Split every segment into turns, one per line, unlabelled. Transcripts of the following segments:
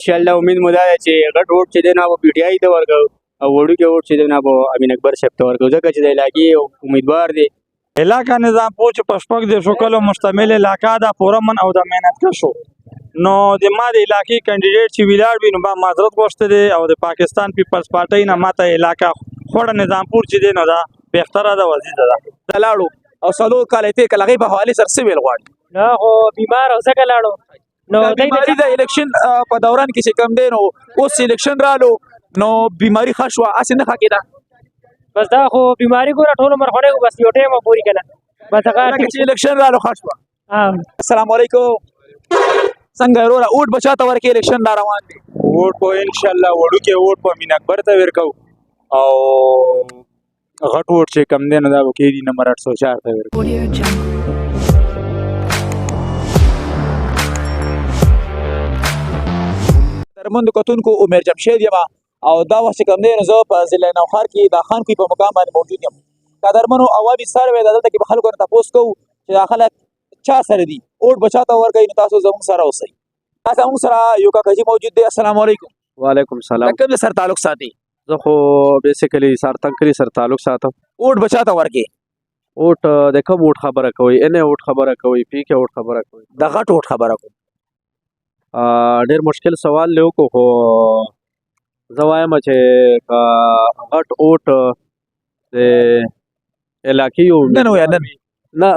انشاءالله امید مو دا ده چې غټ ووټ چې دی نو به پي ټي آی ته ورکړو او وړوکی ووټ چې دی نو به امین اکبر صاحب ته ورکړو ځکه چې د علاقې امیدوار دی.
علاقہ نظام پوچ پشپک د شکل مشتمل علاقہ دا پورا من او د مهنت کشو نو د ما د علاقې کینډیډیټ چې ویلاړ وي نو با معذرت غوښته دی او د پاکستان پیپلز پارټۍ نه ماته علاقہ خوړه نظام پور چې دی نو دا بهتره ده وزیده ده
لاړو او څلور کاله تېر کړل هغې په حوالې سره څه ویل غواړي؟
نه خو بیمار او ځکه لاړو نو
د بیماري د الیکشن په دوران کې چې کوم دی نو اوس الیکشن رالو نو بیماري ښه شوه هسې نه ښه کېده
بس دا خو بیماری ګوره ټول عمر خوړی بس یو ټایمه پورې که نه بس هغه
لکه چې الیکشن رالو ښه شوه.
ها
السلام علیکم څنګه وروره اوټ به چا ته ورکې الیکشن را روان دی؟
ووټ به انشاءالله وړوکی ووټ به امین اکبر ته ورکوو او غټ ووټ چې کم دی نو دا به کېږي نمبر 804 ته ورکوو.
درمندو کتونکو عمر جمشید یم او دا وخت چې کوم دی نو زه په ضلع نوښار کې د خان کوی په مقام باندې موجود یم. قدرمنو عوامي سروې ده دلته کې به خلکو نه تپوس کوو چې دا خلک چا سره دي اوټ به چا ته ورکوي نو تاسو زموږ سره اوسئ. تاسو زموږ سره یو کاکاجي موجود دی. السلام علیکم.
وعلیکم
د
السلام.
کوم ځای سره تعلق ساتي؟
زه خو بیسیکلی سارتنکري سره تعلق ساتم.
اوټ به چا ته ورکې؟
اوټ د کوم اوټ خبره کوئ؟ ان اوټ خبره کوئ؟ پی کې اوټ خبره کوئ؟
د غټ اوټ خبره کوم.
ډېر مشکل سوال دی وکړو خو زه وایم چې غټ اوټ د علاقې
نن وایه نن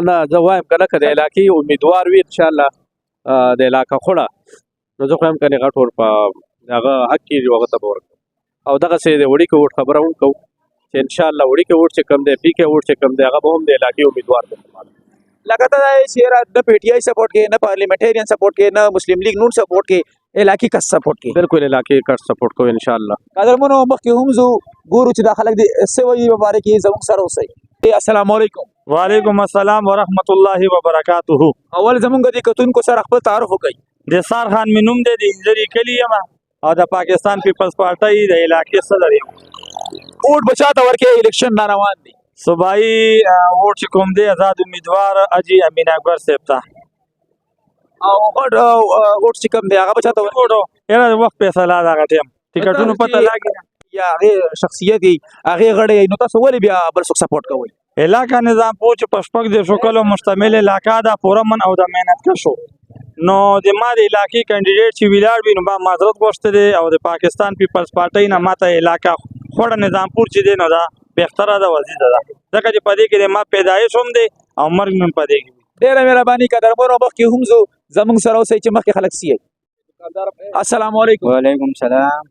نه زه وایم که نه که د علاقې امیدوار وي انشاءالله د علاقه خوړه نو زه خو وایم که نه غټ اوټ په هغه حق کېږي هغه ته به ورکړو او دغسې د وړوکي اوټ خبره هم کوو چې انشاءالله وړوکی اوټ چې کوم دی پي کې اوټ چې کوم دی هغه به هم د علاقې امیدوار دی.
لکه ته دا چې نه پی ټي آی سپورټ کې نه پارلیمنټریان سپورټ کې نه مسلم لیگ نون سپورټ کې علاقې کس سپورټ کې
بالکل علاقې کټ سپورټ کوو انشاءالله.
قدرمنو مخکې هم زه ګورو چې دا خلک د څه وایي په باره کې زموږ سره اوسئ. السلام علیکم.
وعلیکم السلام ورحمت الله وبرکاته.
اول زمونږ د کتونکو سره خپل تعارف وکړئ.
نثار خان مې نوم دی د انځري کلي یم او د پاکستان پیپلز پارټۍ د علاقې صدر یم.
اوټ به چا ته ورکې الیکشن را روان دی؟
صوبایي ووټ چې کوم دی آزاد امیدوار حاجي امین اکبر صاحب ته
او غټ اوټ چې کوم دی هغه به چا ته ورکې؟
یاره وخت فیصله ده هغه ټایم ټکټونو پته لګي
یا هغې شخصیت یې هغې غړی نو تاسو ولې بیا بل څوک سپورټ کوئ؟
علاقہ نظام پوچ پشپک د شکل مشتمل علاقہ دا پورا من او د مهنت کشو نو د ما د علاقې کینډیډیټ چې ویلاړ وي نو با معذرت غوښته دی او د پاکستان پیپلز پارټۍ نه ماته علاقہ خوړه نظام پور چې دی نو دا بهتره ده وزیده ده ځکه چې په دې کې د ما پیدایش هم دی او مرګ مې په دې کې وي.
ډېره مهرباني قدرمنو مخکې هم زه زموږ سره اوسئ چې مخکې خلک سي. السلام علیکم.
وعلیکم السلام.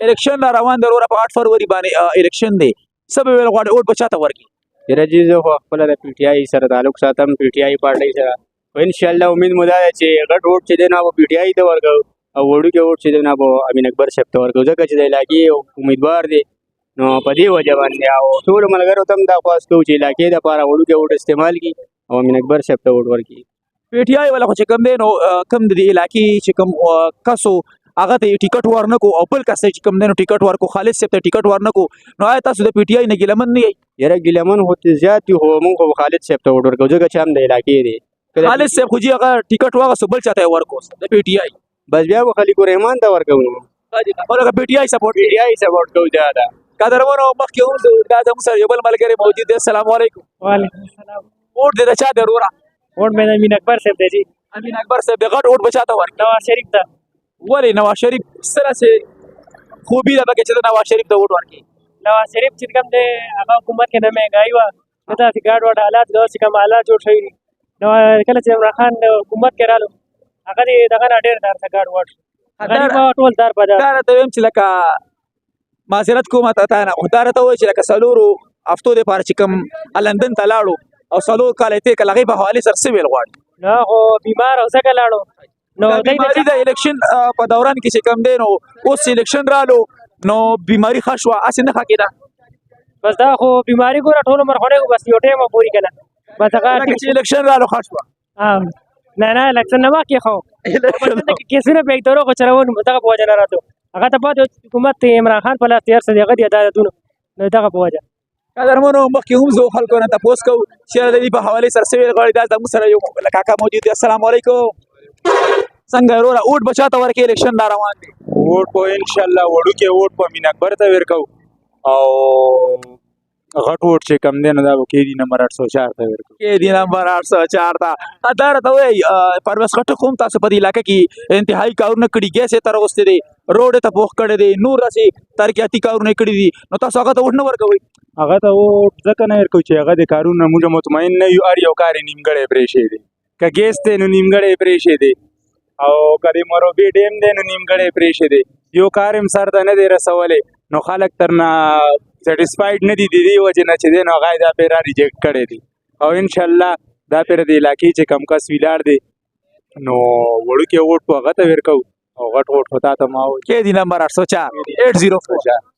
الیکشن را روان دی وروره په 8 فروری باندې الیکشن دی څه به ویل غواړئ اوټ به چا ته ورکړي؟
یاره جي زه خو خپله د پي ټي آی سره تعلق ساتم پي ټي آی پارټۍ سره خو انشاءالله امید مو دا ده چې غټ ووټ چې دی نو به پي ټي آی ته ورکړو او وړوکی ووټ چې دی نو به امین اکبر صاحب ته ورکړو ځکه چې د علاقې امیدوار دی نو په دې وجه باندې او ټولو ملګرو ته هم دا خواست کوو چې علاقې دپاره وړوکی ووټ استعمال کړي او امین اکبر صاحب ته ووټ ورکړي.
پی ټي آی والا خو چې کوم دی نو کوم د دې علاقې چې کوم کسو هغه ته ټیکټ ورنکو او بل کس چې کوم دی نو ټیکټ ورکو خالد صاحب ته ټیکټ ورنکو نو آیا تاسو د پی ټي آی نه ګیلمن نه یئ؟
یاره ګیلمن خو زیات دي خو مونږ خو خالد صاحب ته ووټ ورکوو ځکه چې هم د علاقې دی.
خالد صاحب خو جي هغه ټیکټ واغستو بل چا ته یې ورکو د پی ټي آی
بس بیا به خلیق الرحمان ته ورکوو نو
هغه پی ټي آی سپورټ
پي ټي آی سپورټ کوو زیاده.
قدرمنو مخکې هم دا زموږ سره یو بل ملګری موجود دی. السلام علیکم.
وعلیکم السلام.
اوټ دی د چا دی وروره؟
ووټ مې د امین اکبر صاحب دی جی.
امین اکبر صاحب دی. غټ اوټ به چا ته ورکړي؟
نواز شریف ته.
ولې نواز شریف څه داسې خوبي ده پکې چې د نواز شریف ته ووټ ورکړي؟
نواز شریف چې کوم دی هغه حکومت کې نه مهنګایي وه نه داسې ګډ وډ حالات داسې کوم حالات جوړ شوي دي نو کله چې عمران خان حکومت کې رالو هغه دې دغه نه ډېر دار څه ګډ وډ غریب ټول دار په دار.
دا راته ویم چې لکه معذرت کوم تا نه خو دا راته ووایي چې لکه څلورو هفتو دپاره چې کوم لندن ته لاړو او څلور کاله یې تېر کړل هغې په حوالې سره څه ویل غواړي؟
نه خو بیمار او ځکه لاړو نو
د بیماري د الیکشن په دوران کې چې کوم دی نو اوس الیکشن رالو نو بیماري ښه شوه هسې نه ښه کېده
بس دا خو بیماری ګوره ټول عمر خوړی بس یو ټایمه پورې که نه بس هغه
لکه چې الیکشن رالو ښه شوه.
نه نه الیکشن نه مخکې خو کیسونه به یې تورو خو چلول دغه په وجه نه راتلو هغه ته بعد حکومت عمران خان په لاس تېر څه دی هغه دي عدالتونه نو دغه په وجه
قدرمنو مخکې هم زه خلکو نه تپوس کوو چې د دې په حوالې سره څه ویل غواړي دا زموږ سره یو کاکا موجود دی. السلام علیکم. څنګه وروره اوټ به چاته ورکې الیکشن را روان دی
ووټ په ان شاء الله وړوکی ووټ په مین اکبر ته ورکو او غټ ووټ چې کم دی نو دا به کېدي نمبر 804 ته ورکو
کې دی نمبر 804 ته دا راته وایي پرویز خټک هم تاسو په دې علاقه کې انتهایی کارونه کړي ګیس یې تر اغوستی دی روډ ته پوخ کړی دی نور داسې ترقیاتي کارونه یې کړي دي نو تاسو هغه ته ووټ نه ورکوئ
هغه ته ووټ ځکه نه ورکوو چې هغه د کارونو موږ مطمئن نه یو هر یو کار یې نیمګړی پرېښی دی که ګیس دی نو نیمګړی پرېښی دی او که د مروبي ډیم دی نو نیمګړی پرېښی دی یو کار هم سر ته نه دی رسولی نو خلک ترنه سیټسفاید نه دي د دې وجې نه چې دی نو هغه یې دا پرې را ریجیکټ کړی دی او انشاءالله دا پرې د علاقې چې کم کس ولاړ دی نو وړوکی ووټ په هغه ته ورکوو او غټ ووټ خو تا ته ما وویل
کې دی نمبر 804 804